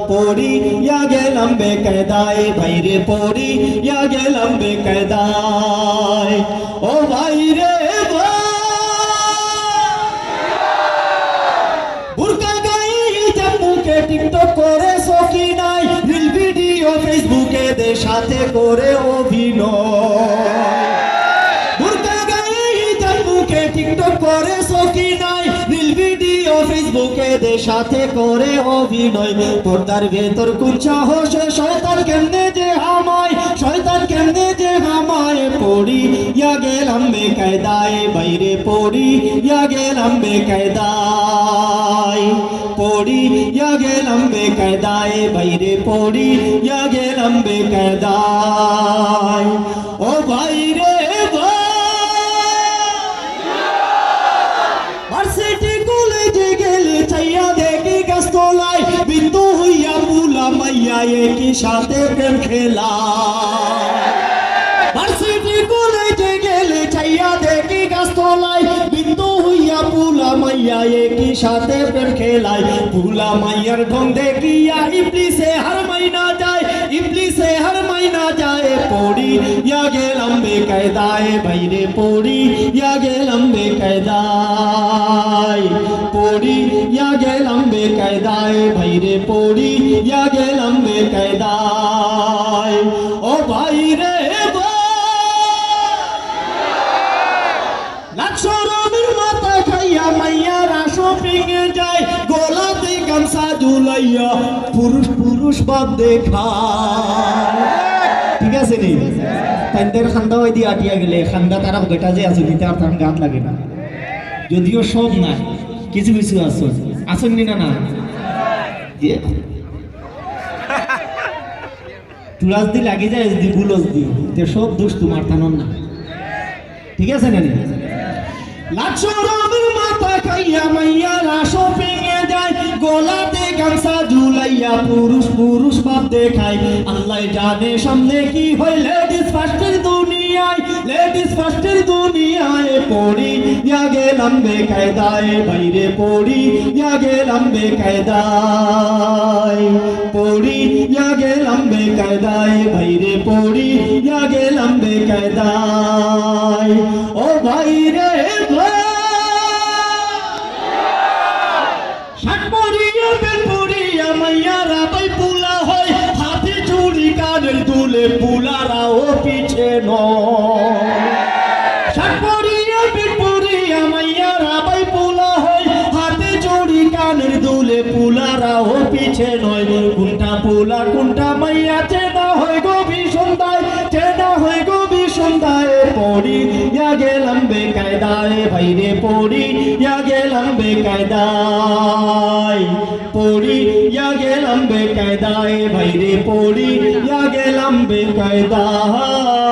পড়িয়া গেলাম বেকায়দায় ভাইরে পড়িয়া গেলাম বেকায়দায় ও ভাইরে বুরকা গায়ে হিজাব মুখে টিকটক করে সকি নাই রিল ভিডিও ফেসবুকে দের সাথে করে অভিনয় বুরকা গায়ে হিজাব মুখে টিকটক করে সকি নাই রিল ভিডিও ফেসবুকে দের সাথে করে অভিনয় পর্দার ভেতর কোন সাহসে শয়তান কেমনে যে হামায় শয়তান কেমনে যে হামায় পড়িয়া গেলাম বেকায়দায় বাইরে পড়িয়া গেলাম বেকায়দায় পড়িয়া গেলাম বেকায়দায় বাইরে পড়িয়া গেলাম বেকায়দায় ও বাইরে ভার্সিটি কলেজে গেলে চাইয়া দেখি গাছতলায় বিন্দু হইয়া পুলা মাইয়া একই সাথে প্রেম খেলা ভার্সিটি কলেজে গেলে চাইয়া দেখি গাছতলায় বিন্দু হইয়া পুলা মাইয়া একই সাথে প্রেম খেলায় পুলা মাইয়ার ঢং দেখিয়া ইবলিসে হার মাইনা যায় ইবলিসে হার মাইনা যায় পড়িয়া গেলাম বেকায়দায় বাইরে পড়িয়া গেলাম বেকায়দায় পড়িয়া গেলাম বেকায়দায় বাইরে পড়িয়া গেলাম বেকায়দায় ও বাইরে লাক্ষরমের মাথা খাইয়া মাইয়ারা শপিং এ যায় গোলাতে গামছা ঝুলাইয়া পুরুষ পুরুষ বাদ দেখায় ঠিক আছে নি তাদের খান্দা ওই দিয়ে আটিয়া গেলে খান্দা তারা বেটা যে আছে দিতে আর তার গাত লাগে না যদিও সব না কিছু কিছু আসো আসেননি না না তুলাস দি লাগি যায় যদি বুলস দি তে সব দোষ তোমার থানন না ঠিক আছে না লাক্ষরমের মাথা খাইয়া মাইয়ারা শপিং এ যায় গোলাতে গামছা ঝুলাইয়া পুরুষ পুরুষ বাদ দেখায় আল্লাহ জানে সামনে কি হয় লেডিস ফার্স্টের দুনিয়ায় লেডিস ফার্স্টের দুনিয়ায় পড়িয়া গেলাম বেকায়দায় বাইরে পড়িয়া গেলাম বেকায়দায় পড়িয়া গেলাম বেকায়দায় বাইরে পড়িয়া গেলাম বেকায়দায় ও বাইরে পুলারাও পিছে হাতে চুড়ি কানের দুলে পুলারাও পিছে নয় কোনটা পুলা কোনটা মাইয়া চেনা হয় গভী সন্ধ্যায় চেনা হয় গভী সন্ধ্যায় পড়িয়া গেলাম বেকায়দায় বাইরে পড়িয়া গেলাম বেকায়দায় পড়িয়া গেলাম বেকায়দায় বাইরে পড়িয়া গেলাম বেকায়দায়